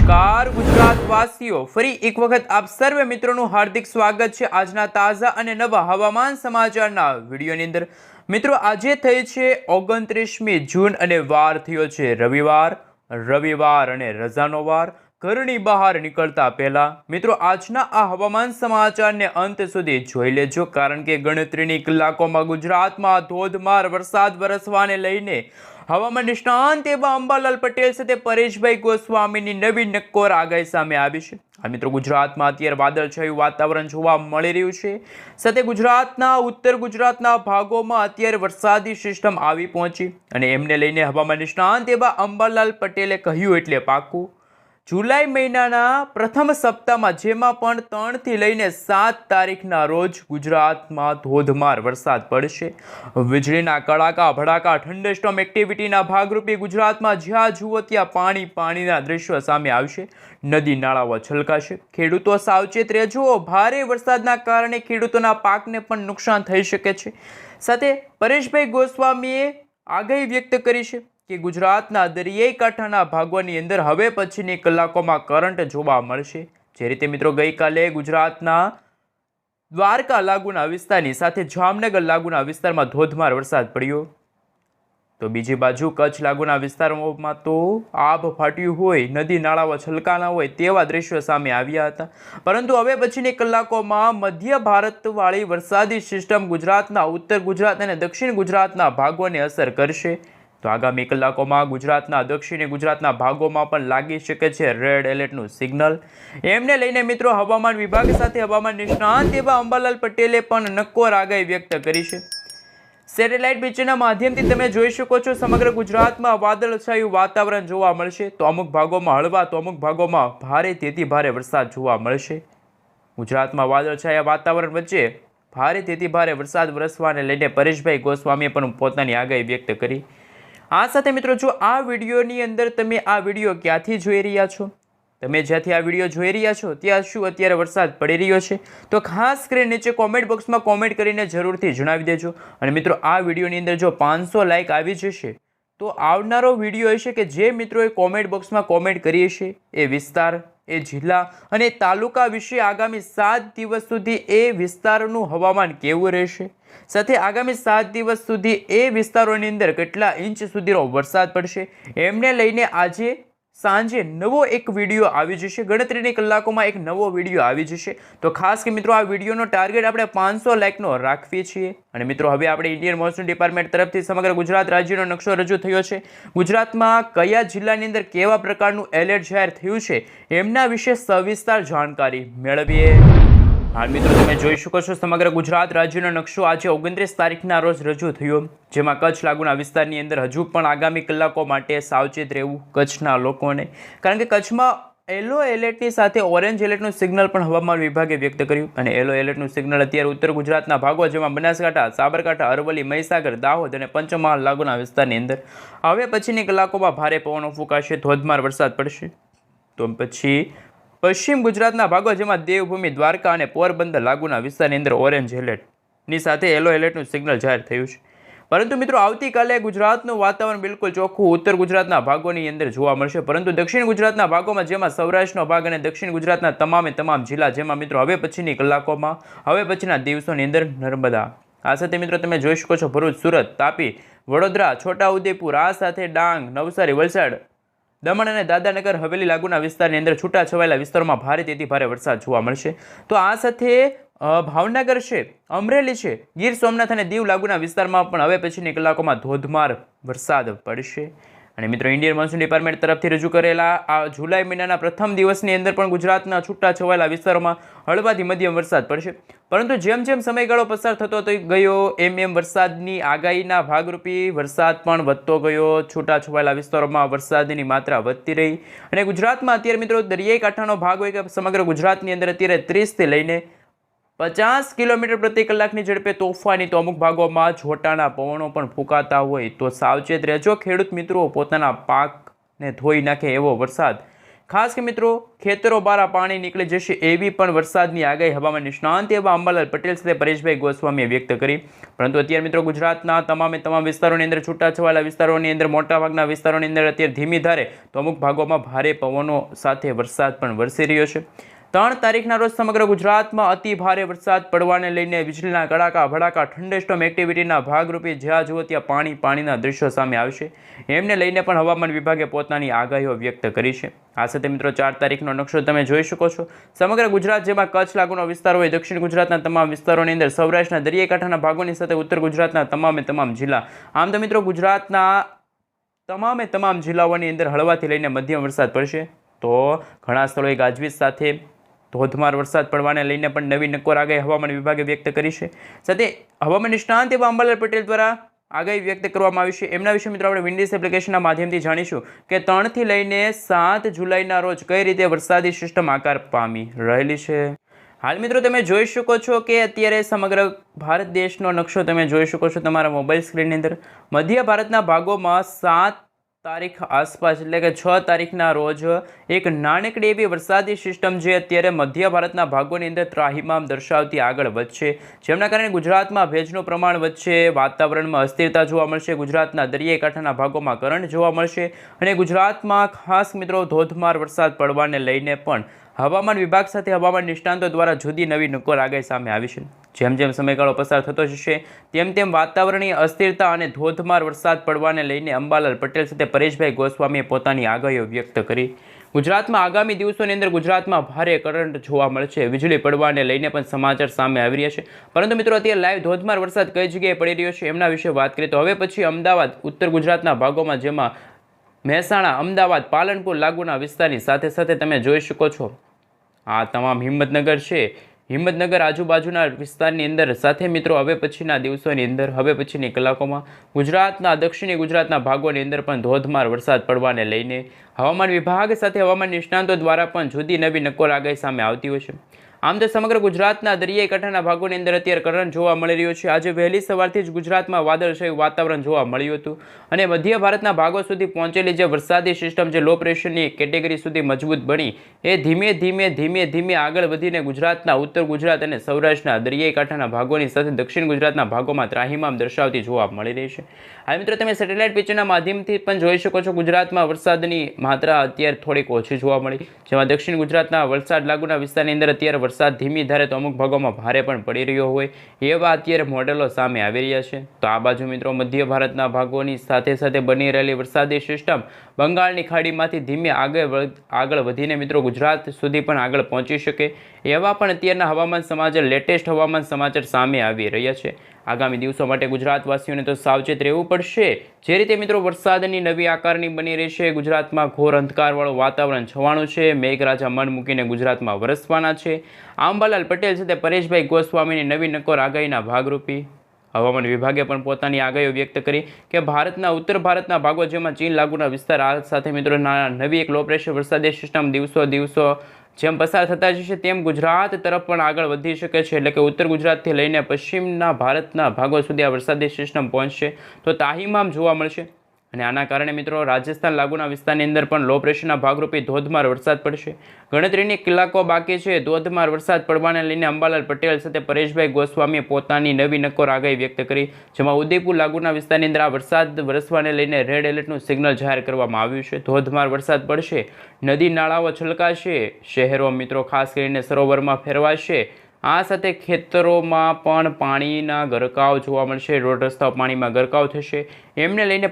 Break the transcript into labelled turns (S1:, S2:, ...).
S1: નમસ્કાર ગુજરાતવાસીઓ, ફરી એક વખત આપ સર્વે મિત્રોનું હાર્દિક સ્વાગત છે આજના તાજા અને નવા હવામાન સમાચારના વિડીયોની અંદર। મિત્રો, આજે થઈ છે 29મી જૂન અને વાર થયો છે રવિવાર અને રજાનો વાર। ઘરની બહાર નીકળતા પહેલા મિત્રો આજના આ હવામાન સમાચારને અંત સુધી જોઈ લેજો, કારણ કે ગણતરીની કલાકોમાં ગુજરાતમાં ધોધમાર વરસાદ વરસવાને લઈને હવામાન નિષ્ણાંત એવા અંબાલાલ પટેલ સાથે પરેશભાઈ ગોસ્વામીની નવી નક્કોર આગાહી સામે આવી છે। આ મિત્રો, ગુજરાતમાં અત્યારે વાદળછાયું વાતાવરણ જોવા મળી રહ્યું છે, સાથે ગુજરાતના ઉત્તર ગુજરાતના ભાગોમાં અત્યારે વરસાદી સિસ્ટમ આવી પહોંચી અને એમને લઈને હવામાન નિષ્ણાંત એવા અંબાલાલ પટેલે કહ્યું એટલે પાકું, જુલાઈ મહિનાના પ્રથમ સપ્તાહમાં જેમાં પણ 3 થી લઈને 7 તારીખના રોજ ગુજરાતમાં ધોધમાર વરસાદ પડશે। વીજળીના કડાકા ભડાકા થંડરસ્ટોર્મ એક્ટિવિટીના ભાગરૂપે ગુજરાતમાં જ્યાં જુઓ ત્યાં પાણીના દ્રશ્યો સામે આવશે, નદી નાળાઓ છલકાશે। ખેડૂતો સાવચેત રહેજો, ભારે વરસાદના કારણે ખેડૂતોના પાકને પણ નુકસાન થઈ શકે છે। સાથે પરેશભાઈ ગોસ્વામીએ આગાહી વ્યક્ત કરી છે કે ગુજરાતના દરિયાઈ કાંઠાના ભાગોની અંદર હવે પછીની કલાકોમાં કરંટ જોવા મળશે। જે રીતે મિત્રો ગઈકાલે ગુજરાતના દ્વારકા લાગુના વિસ્તારની સાથે જામનગર લાગુના વિસ્તારમાં ધોધમાર વરસાદ પડ્યો, તો બીજી બાજુ કચ્છ લાગુના વિસ્તારોમાં તો આભ ફાટ્યું હોય, નદી નાળાઓ છલકાના હોય તેવા દ્રશ્યો સામે આવ્યા હતા। પરંતુ હવે પછીની કલાકોમાં મધ્ય ભારતવાળી વરસાદી સિસ્ટમ ગુજરાતના ઉત્તર ગુજરાત અને દક્ષિણ ગુજરાતના ભાગોને અસર કરશે, તો આગામી કલાકોમાં ગુજરાતના દક્ષિણી ગુજરાતના ભાગોમાં પણ લાગી શકે છે રેડ એલર્ટનું સિગ્નલ। એમને લઈને મિત્રો હવામાન વિભાગ સાથે હવામાન નિષ્ણાંત એવા અંબાલાલ પટેલે પણ નક્કોર આગાહી વ્યક્ત કરી છે। સેટેલાઇટ પિક્ચરના માધ્યમથી તમે જોઈ શકો છો, સમગ્ર ગુજરાતમાં વાદળછાયું વાતાવરણ જોવા મળશે, તો અમુક ભાગોમાં હળવા તો અમુક ભાગોમાં ભારેથી ભારે વરસાદ જોવા મળશે। ગુજરાતમાં વાદળછાયા વાતાવરણ વચ્ચે ભારેથી ભારે વરસાદ વરસવાને લઈને પરેશભાઈ ગોસ્વામીએ પણ પોતાની આગાહી વ્યક્ત કરી। આ સાથે મિત્રો, જો આ વિડીયોની અંદર તમે આ વિડીયો ક્યાંથી જોઈ રહ્યા છો, તમે જ્યાંથી આ વિડીયો જોઈ રહ્યા છો ત્યાં શું અત્યારે વરસાદ પડી રહ્યો છે, તો ખાસ કરીને નીચે કોમેન્ટ બોક્સમાં કોમેન્ટ કરીને જરૂરથી જણાવી દેજો। અને મિત્રો, આ વિડીયોની અંદર જો 500 લાઇક આવી જશે તો આવનારો વિડીયો હશે કે જે મિત્રોએ કોમેન્ટ બોક્સમાં કોમેન્ટ કરી હશે એ વિસ્તાર, એ જિલ્લા અને તાલુકા વિશે આગામી 7 દિવસ સુધી એ વિસ્તારનું હવામાન કેવું રહેશે, સાથે આગામી 7 દિવસ સુધી એ વિસ્તારોની અંદર કેટલા ઇંચ સુધીનો વરસાદ પડશે, એમને લઈને આજે સાંજે નવો એક વિડીયો આવી જશે, ગણતરીની કલાકોમાં એક નવો વિડીયો આવી જશે। તો ખાસ કે મિત્રો, આ વિડીયોનો ટાર્ગેટ આપણે 500 લાઇકનો રાખીએ છીએ। અને મિત્રો, હવે આપણે ઇન્ડિયન મોન્સૂન ડિપાર્ટમેન્ટ તરફથી સમગ્ર ગુજરાત રાજ્યનો નકશો રજૂ થયો છે। ગુજરાતમાં કયા જિલ્લાની અંદર કેવા પ્રકારનું એલર્ટ જાહેર થયું છે એમના વિશે સવિસ્તાર જાણકારી મેળવીએ। હાલ મિત્રો, તમે જોઈ શકો છો સમગ્ર ગુજરાત રાજ્યનો નકશો આજે 29 તારીખના રોજ રજૂ થયો, જેમાં કચ્છ લાગુના વિસ્તારની અંદર હજુ પણ આગામી કલાકો માટે સાવચેત રહેવું કચ્છના લોકોને, કારણ કે કચ્છમાં યલો એલર્ટની સાથે ઓરેન્જ એલર્ટનું સિગ્નલ પણ હવામાન વિભાગે વ્યક્ત કર્યું। અને યલો એલર્ટનું સિગ્નલ અત્યારે ઉત્તર ગુજરાતના ભાગો જેમાં બનાસકાંઠા, સાબરકાંઠા, અરવલ્લી, મહીસાગર, દાહોદ અને પંચમહાલ લાગુના વિસ્તારની અંદર હવે પછીની કલાકોમાં ભારે પવનો ફૂંકાશે, ધોધમાર વરસાદ પડશે। તો પછી પશ્ચિમ ગુજરાતના ભાગો જેમાં દેવભૂમિ, દ્વારકા અને પોરબંદર લાગુના વિસ્તારની અંદર ઓરેન્જ એલર્ટની સાથે યલો એલર્ટનું સિગ્નલ જાહેર થયું છે। પરંતુ મિત્રો, આવતીકાલે ગુજરાતનું વાતાવરણ બિલકુલ ચોખ્ખું ઉત્તર ગુજરાતના ભાગોની અંદર જોવા મળશે, પરંતુ દક્ષિણ ગુજરાતના ભાગોમાં જેમાં સૌરાષ્ટ્રનો ભાગ અને દક્ષિણ ગુજરાતના તમામ જિલ્લા જેમાં મિત્રો હવે પછીની કલાકોમાં, હવે પછીના દિવસોની અંદર નર્મદા, આ સાથે મિત્રો તમે જોઈ શકો છો ભરૂચ, સુરત, તાપી, વડોદરા, છોટાઉદેપુર, આ સાથે ડાંગ, નવસારી, વલસાડ, દમણ અને દાદરાનગર હવેલી લાગુના વિસ્તારની અંદર છૂટાછવાયેલા વિસ્તારોમાં ભારેથી ભારે વરસાદ જોવા મળશે। તો આ સાથે ભાવનગર છે, અમરેલી છે, ગીર સોમનાથ અને દીવ લાગુના વિસ્તારમાં પણ હવે પછીની કલાકોમાં ધોધમાર વરસાદ પડશે। અને મિત્રો, ઇન્ડિયન મોન્સૂન ડિપાર્ટમેન્ટ તરફથી રજૂ કરેલા આ જુલાઈ મહિનાના પ્રથમ દિવસની અંદર પણ ગુજરાતના છૂટાછવાયેલા વિસ્તારોમાં હળવાથી મધ્યમ વરસાદ પડશે, પરંતુ જેમ જેમ સમયગાળો પસાર થતો ગયો એમ વરસાદની આગાહીના ભાગરૂપે વરસાદ પણ વધતો ગયો, છૂટાછવાયેલા વિસ્તારોમાં વરસાદની માત્રા વધતી રહી। અને ગુજરાતમાં અત્યારે મિત્રો દરિયાઈ કાંઠાનો ભાગ હોય કે સમગ્ર ગુજરાતની અંદર અત્યારે 30થી લઈને 50 કિલોમીટર પ્રતિ કલાકની ઝડપે તોફાની તો અમુક ભાગોમાં જોટાના પવનો પણ ફૂંકાતા હોય, તો સાવચેત રહેજો ખેડૂત મિત્રો, પોતાના પાકને ધોઈ નાખે એવો વરસાદ ખાસ કે મિત્રો ખેતરો બારા પાણી નીકળી જશે એવી પણ વરસાદની આગાહી હવામાન નિષ્ણાંત એવા અંબાલાલ પટેલ સાથે પરેશભાઈ ગોસ્વામીએ વ્યક્ત કરી. પરંતુ અત્યારે મિત્રો ગુજરાતના તમામ વિસ્તારોની અંદર છૂટાછવાયેલા વિસ્તારોની અંદર મોટાભાગના વિસ્તારોની અંદર અત્યારે ધીમી ધારે તો અમુક ભાગોમાં ભારે પવનો સાથે વરસાદ પણ વરસી રહ્યો છે. 3 તારીખના રોજ સમગ્ર ગુજરાતમાં અતિ ભારે વરસાદ પડવાને લઈને વીજળીના કડાકા ભડાકા થંડરસ્ટોર્મ એક્ટિવિટીના ભાગરૂપે જ્યાં જુઓ ત્યાં પાણીના દ્રશ્યો સામે આવશે. એમને લઈને પણ હવામાન વિભાગે પોતાની આગાહીઓ વ્યક્ત કરી છે. આ સાથે મિત્રો 4 તારીખનો નકશો તમે જોઈ શકો છો. સમગ્ર ગુજરાત જેમાં કચ્છ લાગુનો વિસ્તાર હોય, દક્ષિણ ગુજરાતના તમામ વિસ્તારોની અંદર, સૌરાષ્ટ્રના દરિયાકાંઠાના ભાગોની સાથે ઉત્તર ગુજરાતના તમામ જિલ્લા, આમ તો મિત્રો ગુજરાતના તમામ જિલ્લાઓની અંદર હળવાથી લઈને મધ્યમ વરસાદ પડશે. તો ઘણા સ્થળોએ ગાજવીજ સાથે ધોધમાર વરસાદ પડવાને લઈને પણ નવી નક્કોર આગાહી હવામાન વિભાગે વ્યક્ત કરી છે. સાથે હવામાન નિષ્ણાંત એવા અંબાલાલ પટેલ દ્વારા આગાહી વ્યક્ત કરવામાં આવી છે. એમના વિશે મિત્રો આપણે વિન્ડીઝ એપ્લિકેશનના માધ્યમથી જાણીશું કે 3 થી લઈને 7 જુલાઈના રોજ કઈ રીતે વરસાદી સિસ્ટમ આકાર પામી રહેલી છે. હાલ મિત્રો તમે જોઈ શકો છો કે અત્યારે સમગ્ર ભારત દેશનો નકશો તમે જોઈ શકો છો તમારા મોબાઈલ સ્ક્રીનની અંદર. મધ્ય ભારતના ભાગોમાં 7 તારીખ આસપાસ એટલે કે 6 તારીખના રોજ એક નાનકડી એવી વરસાદી સિસ્ટમ જે અત્યારે મધ્ય ભારતના ભાગોની અંદર ત્રાહિમામ દર્શાવતી આગળ વધશે, જેમના કારણે ગુજરાતમાં ભેજનું પ્રમાણ વધશે, વાતાવરણમાં અસ્થિરતા જોવા મળશે, ગુજરાતના દરિયાઈ કાંઠાના ભાગોમાં કરંટ જોવા મળશે અને ગુજરાતમાં ખાસ મિત્રો ધોધમાર વરસાદ પડવાને લઈને પણ હવામાન વિભાગ સાથે હવામાન નિષ્ણાંતો દ્વારા જુદી નવી નક્કોર આગાહી સામે આવી છે. જેમ સમયગાળો પસાર થતો જશે તેમ વાતાવરણીય અસ્થિરતા અને ધોધમાર વરસાદ પડવાને લઈને અંબાલાલ પટેલ સાથે પરેશભાઈ ગોસ્વામીએ પોતાની આગાહીઓ વ્યક્ત કરી. ગુજરાતમાં આગામી દિવસોની અંદર ગુજરાતમાં ભારે કરંટ જોવા મળશે, વીજળી પડવાને લઈને પણ સમાચાર સામે આવી રહ્યા છે. પરંતુ મિત્રો અત્યારે લાઈવ ધોધમાર વરસાદ કઈ જગ્યાએ પડી રહ્યો છે એમના વિશે વાત કરીએ તો હવે પછી અમદાવાદ, ઉત્તર ગુજરાતના ભાગોમાં જેમાં મહેસાણા, અમદાવાદ, પાલનપુર લાગુના વિસ્તારની સાથે તમે જોઈ શકો છો આ તમામ હિંમતનગર છે, હિંમતનગર આજુબાજુના વિસ્તારની અંદર સાથે મિત્રો હવે પછીના દિવસોની અંદર, હવે પછીની કલાકોમાં ગુજરાતના દક્ષિણી ગુજરાતના ભાગોની અંદર પણ ધોધમાર વરસાદ પડવાને લઈને હવામાન વિભાગ સાથે હવામાન નિષ્ણાંતો દ્વારા પણ જુદી નવી નક્કોર આગાહી સામે આવતી હોય છે. આમ તો સમગ્ર ગુજરાતના દરિયાઈ કાંઠાના ભાગોની અંદર અત્યારે કરંટ જોવા મળી રહ્યો છે. આજે વહેલી સવારથી જ ગુજરાતમાં વાદળછાયું વાતાવરણ જોવા મળ્યું હતું અને મધ્ય ભારતના ભાગો સુધી પહોંચેલી જે વરસાદી સિસ્ટમ જે લો પ્રેશરની કેટેગરી સુધી મજબૂત બની એ ધીમે ધીમે આગળ વધીને ગુજરાતના ઉત્તર ગુજરાત અને સૌરાષ્ટ્રના દરિયાઈ કાંઠાના ભાગોની સાથે દક્ષિણ ગુજરાતના ભાગોમાં ત્રાહિમામ દર્શાવતી જોવા મળી રહી છે. હાલ મિત્રો તમે સેટેલાઇટ પિક્ચરના માધ્યમથી પણ જોઈ શકો છો ગુજરાતમાં વરસાદની માત્રા અત્યારે થોડીક ઓછી જોવા મળી, જેમાં દક્ષિણ ગુજરાતના વલસાડ લાગુના વિસ્તારની અંદર અત્યારે વરસાદ ધીમી ધારે તો અમુક ભાગોમાં ભારે પણ પડી રહ્યો હોય એવા અત્યારે મોડેલો સામે આવી રહ્યા છે. તો આ બાજુ મિત્રો મધ્ય ભારતના ભાગોની સાથે બની રહેલી વરસાદી સિસ્ટમ બંગાળની ખાડીમાંથી ધીમે આગળ વધીને મિત્રો ગુજરાત સુધી પણ આગળ પહોંચી શકે એવા પણ અત્યારના હવામાન સમાચાર, લેટેસ્ટ હવામાન સમાચાર સામે આવી રહ્યા છે. આગામી દિવસો માટે ગુજરાતવાસીઓને તો સાવચેત રહેવું પડશે. જે રીતે મિત્રો વરસાદની નવી આકારની બની રહેશે, ગુજરાતમાં ઘોર અંધકારવાળું વાતાવરણ છવાણું છે, મેઘરાજા મન મૂકીને ગુજરાતમાં વરસવાના છે. અંબાલાલ પટેલ સાથે પરેશભાઈ ગોસ્વામીની નવી નક્કોર આગાહીના ભાગરૂપી હવામાન વિભાગે પણ પોતાની આગાહીઓ વ્યક્ત કરી કે ભારતના ઉત્તર ભારતના ભાગો જેમાં ચીન લાગુના વિસ્તાર, આ સાથે મિત્રો નવી એક લો પ્રેશર વરસાદી સિસ્ટમ દિવસો જેમ પસાર થતા જશે તેમ ગુજરાત તરફ પણ આગળ વધી શકે છે. એટલે કે ઉત્તર ગુજરાતથી લઈને પશ્ચિમના ભારતના ભાગો સુધી આ વરસાદી સિસ્ટમ પહોંચશે તો તાહીમામ જોવા મળશે અને આના કારણે મિત્રો રાજસ્થાન લાગુના વિસ્તારની અંદર પણ લો પ્રેશરના ભાગરૂપે ધોધમાર વરસાદ પડશે. ગણતરીની કલાકો બાકી છે ધોધમાર વરસાદ પડવાને લઈને અંબાલાલ પટેલ સાથે પરેશભાઈ ગોસ્વામીએ પોતાની નવી નક્કોર આગાહી વ્યક્ત કરી, જેમાં ઉદયપુર લાગુના વિસ્તારની અંદર આ વરસાદ વરસવાને લઈને રેડ એલર્ટનું સિગ્નલ જાહેર કરવામાં આવ્યું છે. ધોધમાર વરસાદ પડશે, નદી નાળાઓ છલકાશે, શહેરો મિત્રો ખાસ કરીને સરોવરમાં ફેરવાશે. આ સાથે ખેતરોમાં પણ પાણીના ગરકાવ જોવા મળશે, રોડ રસ્તાઓ પાણીમાં ગરકાવ થશે. એમને લઈને